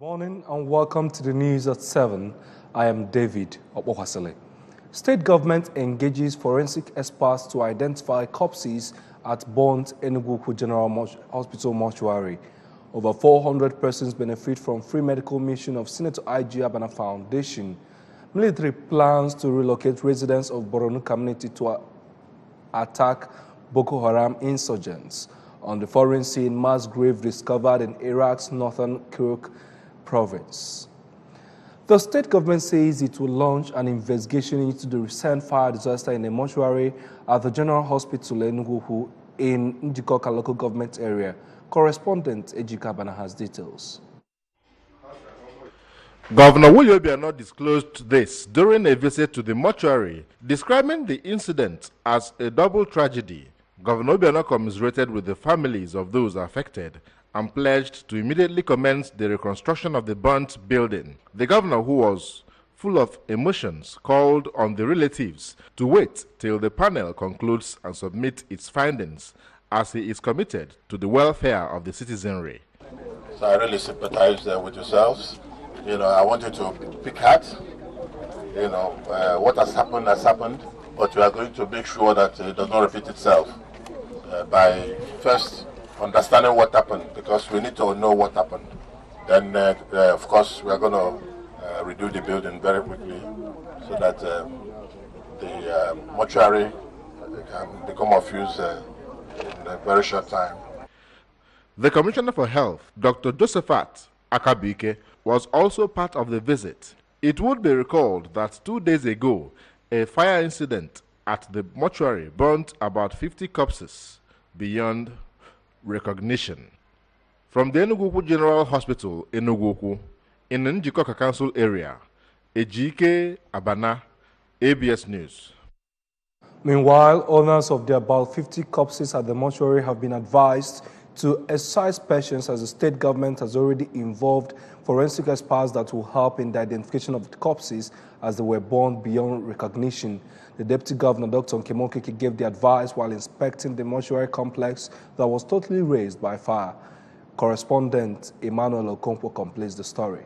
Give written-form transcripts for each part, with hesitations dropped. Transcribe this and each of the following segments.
Morning and welcome to the news at 7. I am David Opohasele. State government engages forensic experts to identify corpses at Bond Enugu General Hospital mortuary. Over 400 persons benefit from free medical mission of Senator I.G. Abana Foundation. Military plans to relocate residents of Borno community to attack Boko Haram insurgents. On the foreign scene, mass grave discovered in Iraq's northern Kirkuk province. The state government says it will launch an investigation into the recent fire disaster in a mortuary at the General Hospital Enugu in Njikoka local government area. Correspondent Ejika Bana has details. Governor Willie Obiano disclosed this during a visit to the mortuary, describing the incident as a double tragedy. Governor Obiano commiserated with the families of those affected and pledged to immediately commence the reconstruction of the burnt building. The governor, who was full of emotions, called on the relatives to wait till the panel concludes and submit its findings, as he is committed to the welfare of the citizenry. So I really sympathize with yourselves. I want you to pick heart. What has happened, but we are going to make sure that it does not repeat itself by first understanding what happened, because we need to know what happened. Then, of course, we are going to redo the building very quickly so that the mortuary can become of use in a very short time. The Commissioner for Health, Dr. Josephat Akabike, was also part of the visit. It would be recalled that 2 days ago, a fire incident at the mortuary burnt about 50 corpses beyond recognition. From the Enugu General Hospital in Enugu, in the Njikoka Council area, Ejike Abana, ABS News. Meanwhile, owners of the about 50 corpses at the mortuary have been advised to exercise patience, as the state government has already involved forensic experts that will help in the identification of the corpses as they were born beyond recognition. The Deputy Governor, Dr. Nkemokeke, gave the advice while inspecting the mortuary complex that was totally razed by fire. Correspondent Emmanuel Okonkwo completes the story.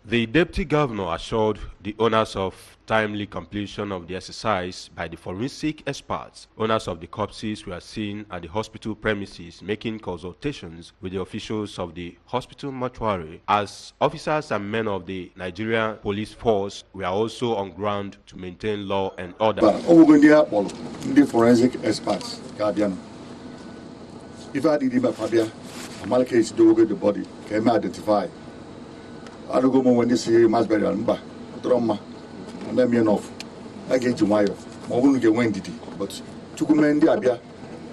The Deputy Governor assured the owners of timely completion of the exercise by the forensic experts. Owners of the corpses were seen at the hospital premises making consultations with the officials of the hospital mortuary, as officers and men of the Nigerian police force were also on ground to maintain law and order. The forensic experts, guardian. If I did my case to the body, can identify. I don't go when they see mass burial, trauma, and then me enough. I get to my own get windity, but to come in the Abia,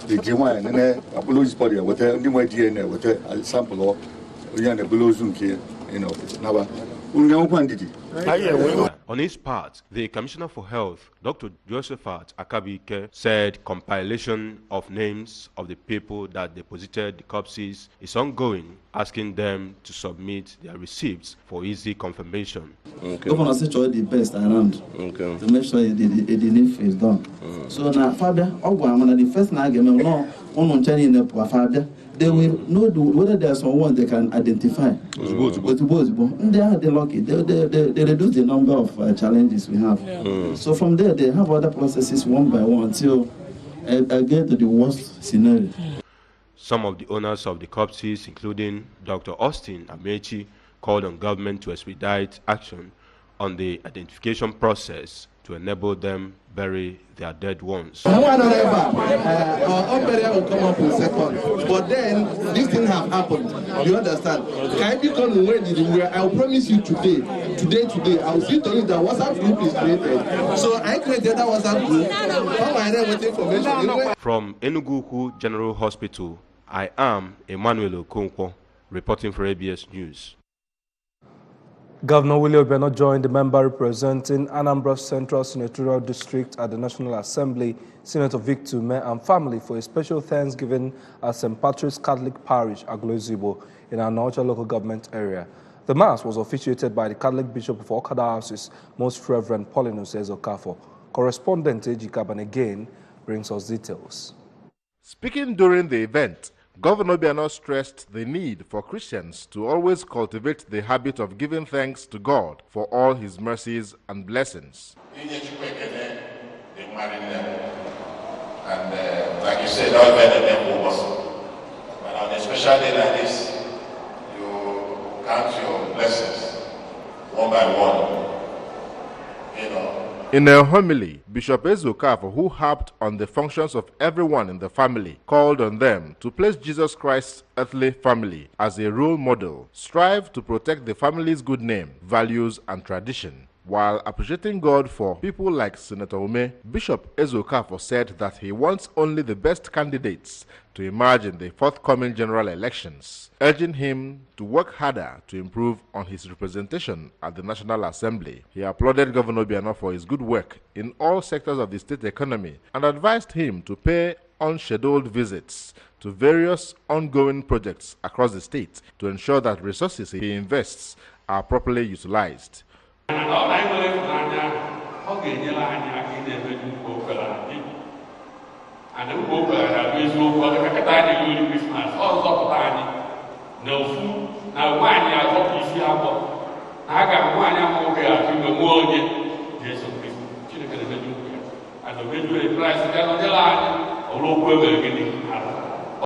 the Jima and then Apollo's body with her DNA with a sample of the below Zoom here, now. On his part, the Commissioner for Health, Dr. Josephat Akabike, said compilation of names of the people that deposited the corpses is ongoing, asking them to submit their receipts for easy confirmation. Governor said the best around to make sure the NIF is done. So now, Father, the first no, they will know whether there's someone they can identify. They are the lucky. They reduce the number of challenges we have. So from there, they have other processes one by one until I get to the worst scenario. Some of the owners of the corpses, including Dr. Austin Amechi, called on government to expedite action on the identification process to enable them bury their dead ones. Will come up in second, but then this thing have happened. You understand? Can you come where I'll promise you today, I will see to you that WhatsApp group is created. So I created that WhatsApp group. Come and with information. From Enugu General Hospital, I am Emmanuel Okonkwo, reporting for ABS News. Governor Willie Obiano joined the member representing Anambra Central Senatorial District at the National Assembly, Senator Victor Ume and family for a special Thanksgiving at St. Patrick's Catholic Parish, Aglozibo, in our Naucha local government area. The Mass was officiated by the Catholic Bishop of Okada Diocese, Most Reverend Paulinus Ezokafo. Correspondent Ejika Bana again brings us details. Speaking during the event, Governor Obiano stressed the need for Christians to always cultivate the habit of giving thanks to God for all his mercies and blessings. And like you said, all better than was. But on a special day like this, you count your blessings one by one. You know. In a homily, Bishop Ezokafo, who harped on the functions of everyone in the family, called on them to place Jesus Christ's earthly family as a role model, strive to protect the family's good name, values, and tradition. While appreciating God for people like Senator Ume, Bishop Ezokafo said that he wants only the best candidates to emerge in the forthcoming general elections, urging him to work harder to improve on his representation at the National Assembly. He applauded Governor Obiano for his good work in all sectors of the state economy and advised him to pay unscheduled visits to various ongoing projects across the state to ensure that resources he invests are properly utilized.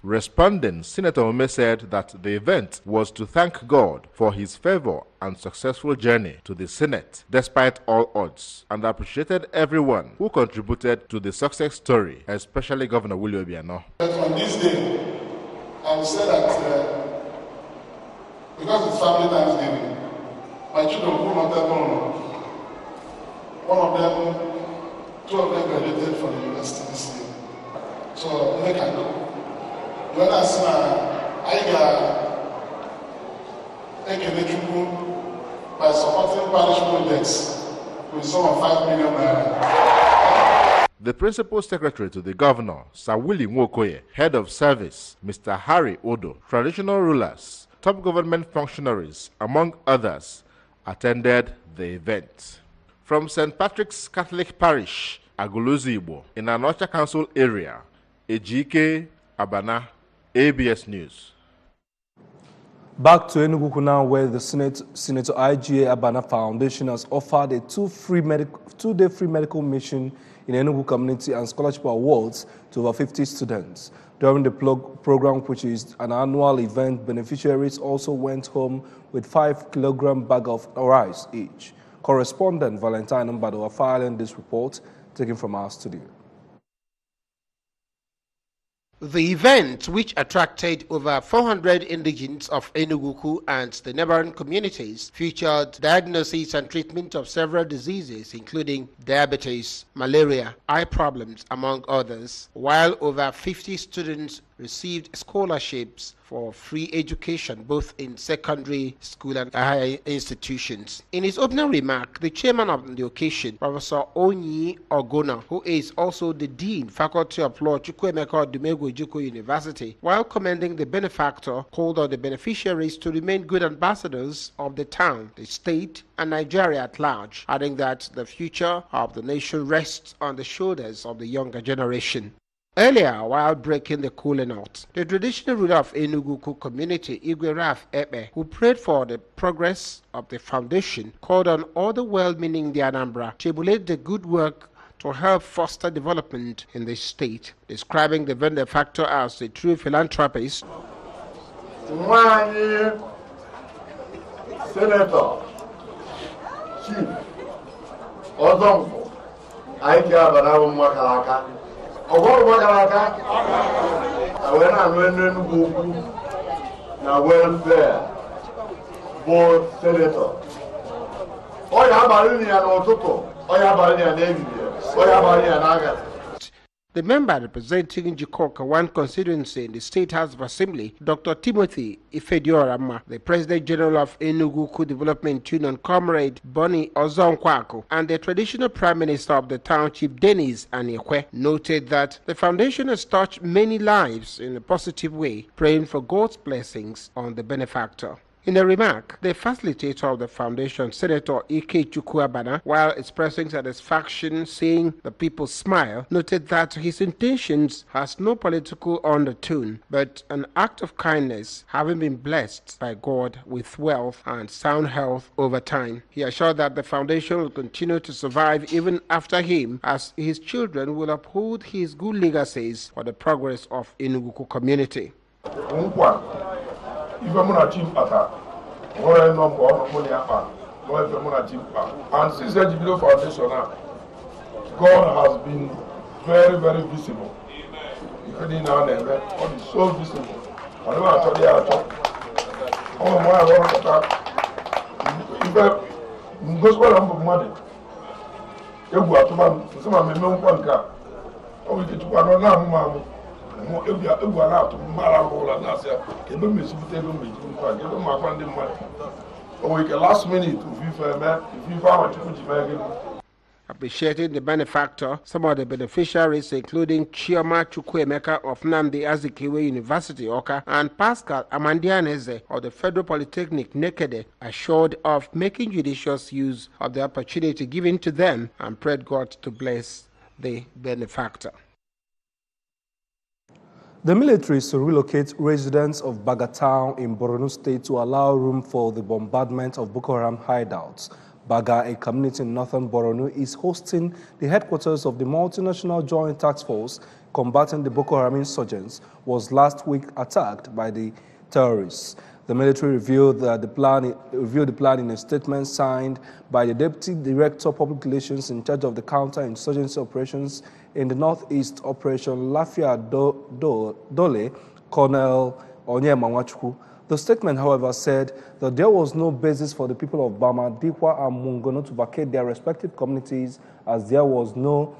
Responding, Senator Ume said that the event was to thank God for his favor and successful journey to the Senate despite all odds, and appreciated everyone who contributed to the success story, especially Governor Willie Obiano. On this day, I will say that because it's family Thanksgiving, my children who not ever one of them, two of them graduated from the university this year. So they can go. You understand? I got by supporting parish projects with some of 5 million naira. The principal secretary to the governor, Sir Willie Nwokoye, head of service, Mr. Harry Odo, traditional rulers, top government functionaries, among others, attended the event. From St. Patrick's Catholic Parish, Aguluzu Igbo, in Anocha Council area, Ejike Abana, ABS News. Back to Enugu now, where the Senator IGA Abana Foundation has offered a two-day free medical mission in Enugu community and scholarship awards to over 50 students. During the program, which is an annual event, beneficiaries also went home with 5-kilogram bag of rice each. Correspondent Valentine Anambra are filing this report, taken from our studio. The event, which attracted over 400 indigents of Enugu and the neighboring communities, featured diagnosis and treatment of several diseases, including diabetes, malaria, eye problems, among others, while over 50 students received scholarships for free education both in secondary school and higher institutions. In his opening remark, the chairman of the occasion, Professor Onyi Ogona, who is also the Dean, Faculty of Law, Chukwuemeka Odumegwu Ojukwu University, while commending the benefactor, called on the beneficiaries to remain good ambassadors of the town, the state, and Nigeria at large, adding that the future of the nation rests on the shoulders of the younger generation. Earlier, while breaking the kola nut, the traditional ruler of Enugu community, Igwe Raf Epe, who prayed for the progress of the foundation, called on all the well-meaning the Anambra to emulate the good work to help foster development in the state, describing the benefactor as a true philanthropist. Senator, Chief, Ozongo, Aikia Banawu Makalaka. I went and na welfare board senator. The member representing Jikoka, one constituency in the State House of Assembly, Dr. Timothy Ifediorama, the President General of Enugu Development Union, Comrade Bonnie Ozonkwako, and the traditional Prime Minister of the township, Dennis Anyekwe, noted that the foundation has touched many lives in a positive way, praying for God's blessings on the benefactor. In a remark, the facilitator of the foundation, Senator Ike Chukwuabana, while expressing satisfaction seeing the people smile, noted that his intentions has no political undertone, but an act of kindness, having been blessed by God with wealth and sound health over time. He assured that the foundation will continue to survive even after him, as his children will uphold his good legacies for the progress of Enugu community. And since the Jubilee Foundation, God has been very, very visible. God is so visible. Last minute, Appreciating the benefactor, some of the beneficiaries, including Chioma Chukwuemeka of Nnamdi Azikiwe University, Oka, and Pascal Amandianeze of the Federal Polytechnic, Nekede, assured of making judicious use of the opportunity given to them and prayed God to bless the benefactor. The military is to relocate residents of Baga town in Borno State to allow room for the bombardment of Boko Haram hideouts. Baga, a community in northern Borno, is hosting the headquarters of the multinational joint task force combating the Boko Haram insurgents, was last week attacked by the terrorists. The military revealed the plan in a statement signed by the Deputy Director of Public Relations in charge of the counter-insurgency operations in the Northeast Operation Lafia Dole, Colonel Onyema Nwachukwu. The statement, however, said that there was no basis for the people of Bama, Dikwa, and Mungono to vacate their respective communities, as there was no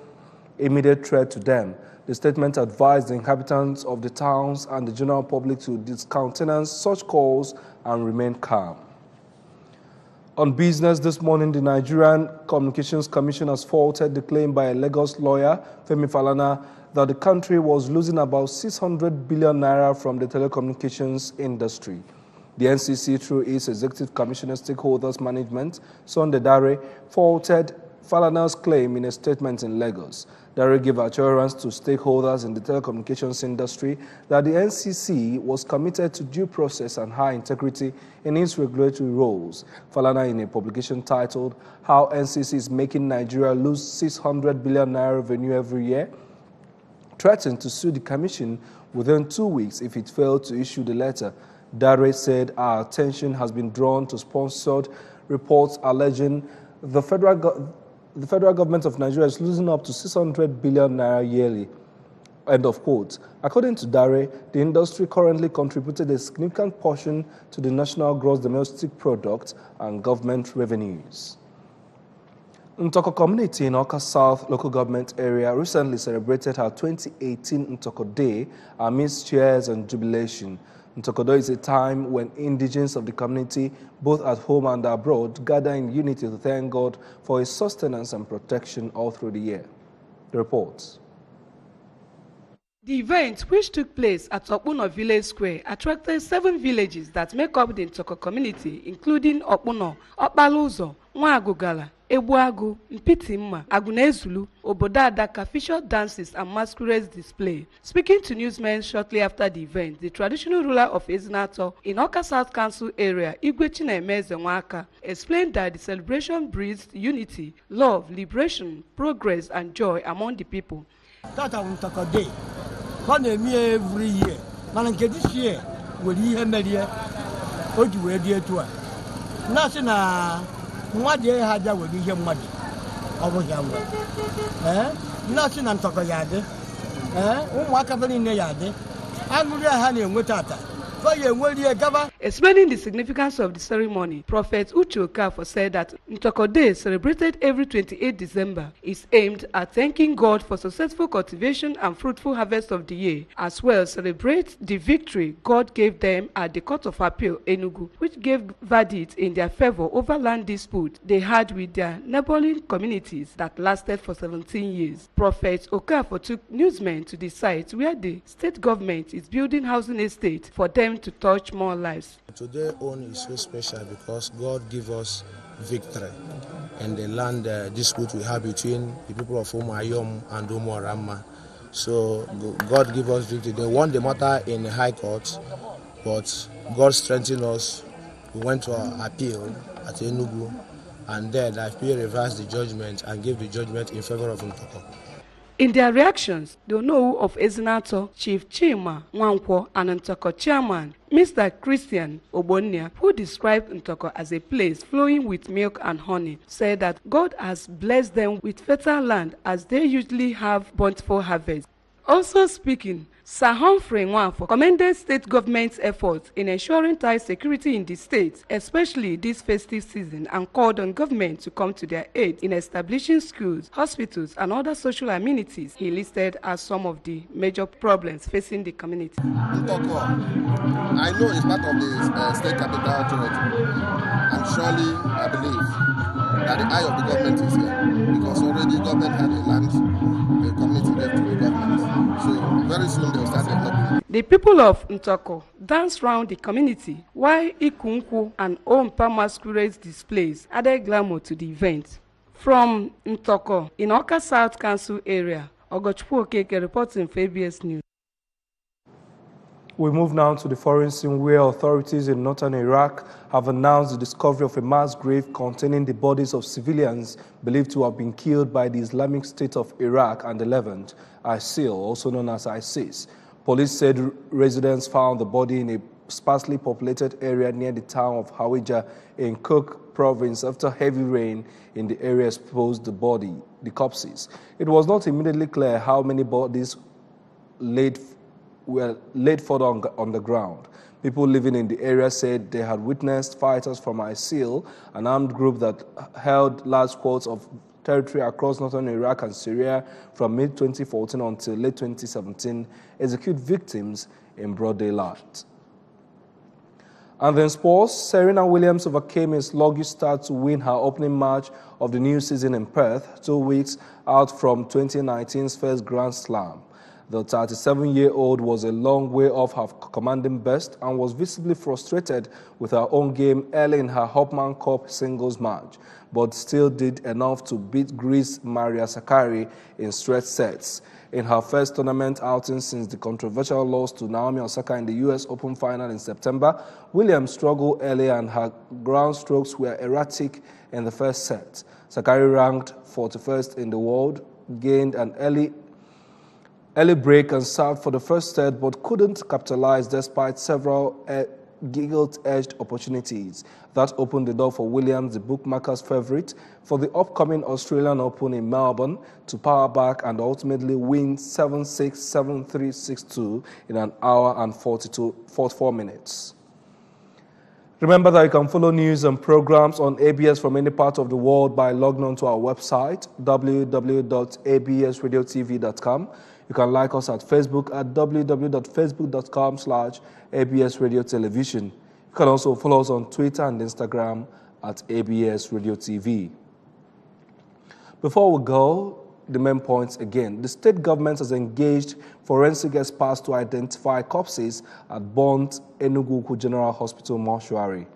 immediate threat to them. The statement advised the inhabitants of the towns and the general public to discountenance such calls and remain calm. On business this morning, the Nigerian Communications Commission has faulted the claim by a Lagos lawyer, Femi Falana, that the country was losing about 600 billion naira from the telecommunications industry. The NCC, through its Executive Commissioner Stakeholders Management, Sunday Dare, faulted Falana's claim in a statement in Lagos. Dare gave assurance to stakeholders in the telecommunications industry that the NCC was committed to due process and high integrity in its regulatory roles. Falana, in a publication titled "How NCC is Making Nigeria Lose 600 Billion Naira Revenue Every Year," threatened to sue the commission within 2 weeks if it failed to issue the letter. Dare said our attention has been drawn to sponsored reports alleging the federal government of Nigeria is losing up to 600 billion naira yearly. End of quote. According to Dare, the industry currently contributed a significant portion to the national gross domestic product and government revenues. Ntoko community in Awka South local government area recently celebrated her 2018 Ntoko Day amidst cheers and jubilation. Ntoko Day is a time when indigents of the community, both at home and abroad, gather in unity to thank God for his sustenance and protection all through the year. The reports. The event, which took place at Okpuno Village Square, attracted 7 villages that make up the Ntoko community, including Okpuno, Okpaluzo, Nwagugala, Ebuagu, Mpitimma, Agunezulu, Obodo Adaka, featured dances and masquerades display. Speaking to newsmen shortly after the event, the traditional ruler of Ezinato in Awka South Council area, Igwe Chinemeze Nwaka, explained that the celebration breeds unity, love, liberation, progress, and joy among the people. That Ntoko Day, every year, but this year, we hear media, we do to her. National. What year had that with your money? Over your nothing on top of yard. What company in the yard? I'm really honey with that. Explaining the significance of the ceremony, Prophet Uche Okafor said that Ntoko Day, celebrated every 28 December, is aimed at thanking God for successful cultivation and fruitful harvest of the year, as well celebrate the victory God gave them at the Court of Appeal, Enugu, which gave verdict in their favor over land dispute they had with their neighboring communities that lasted for 17 years. Prophet Okafor took newsmen to the site where the state government is building housing estate for them them to touch more lives. Today own is so special because God give us victory in the land dispute we have between the people of Umayom and Umuarama. So God give us victory. They won the matter in the High Court, but God strengthened us. We went to our appeal at Enugu, and then the appeal reversed the judgment and gave the judgment in favor of Ntoko. In their reactions, the Onowu of Ezinato, Chief Chima Nwankwo, and Ntoko chairman, Mr. Christian Ogbonnia, who described Ntoko as a place flowing with milk and honey, said that God has blessed them with fertile land as they usually have bountiful harvest. Also speaking, Sir Humphrey Nwankwo commended state government's efforts in ensuring tight security in the state, especially this festive season, and called on government to come to their aid in establishing schools, hospitals, and other social amenities he listed as some of the major problems facing the community. Ntoko, I know it's part of the state capital authority, and surely I believe that the eye of the government is here, because already government had a land, the community left to the government. So very soon they'll start developing. The people of Ntoko danced round the community, while Ikunku and Ompa masquerade displays added glamour to the event. From Ntoko, in Oka South Council area, Ogochukwu Okeke reporting for ABS News. We move now to the foreign scene, where authorities in northern Iraq have announced the discovery of a mass grave containing the bodies of civilians believed to have been killed by the Islamic State of Iraq and the Levant, ISIL, also known as ISIS. Police said residents found the body in a sparsely populated area near the town of Hawija in Cook province after heavy rain in the area exposed the corpses. It was not immediately clear how many bodies were laid further on the ground. People living in the area said they had witnessed fighters from ISIL, an armed group that held large swaths of territory across northern Iraq and Syria from mid-2014 until late 2017, execute victims in broad daylight. And then sports, Serena Williams overcame a sluggish start to win her opening match of the new season in Perth, 2 weeks out from 2019's first Grand Slam. The 37-year-old was a long way off her commanding best and was visibly frustrated with her own game early in her Hopman Cup singles match, but still did enough to beat Greece's Maria Sakkari in straight sets. In her first tournament outing since the controversial loss to Naomi Osaka in the U.S. Open final in September, Williams struggled early and her ground strokes were erratic in the first set. Sakkari, ranked 41st in the world, gained an early break and served for the first set, but couldn't capitalize despite several gilt-edged opportunities. That opened the door for Williams, the bookmakers' favorite, for the upcoming Australian Open in Melbourne to power back and ultimately win 7-6, 7-3, 6-2 in an hour and 44 minutes. Remember that you can follow news and programs on ABS from any part of the world by logging on to our website, www.absradiotv.com. You can like us at Facebook at www.facebook.com/ABSRadioTelevision. You can also follow us on Twitter and Instagram at ABS Radio TV. Before we go, the main points again. The state government has engaged forensic experts to identify corpses at Bond Enugu General Hospital mortuary.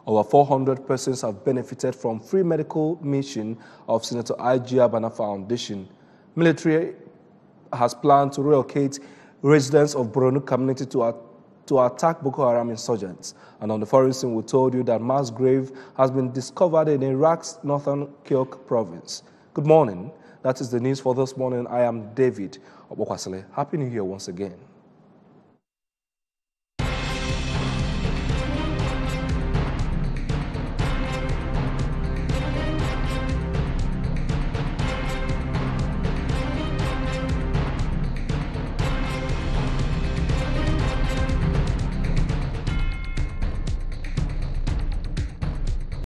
Over 400 persons have benefited from free medical mission of Senator I.G. Abana Foundation. Military has planned to relocate residents of Borno community to attack Boko Haram insurgents. And on the foreign scene, we told you that mass grave has been discovered in Iraq's northern Kirkuk province. Good morning. That is the news for this morning. I am David Obokwasile. Happy New Year once again.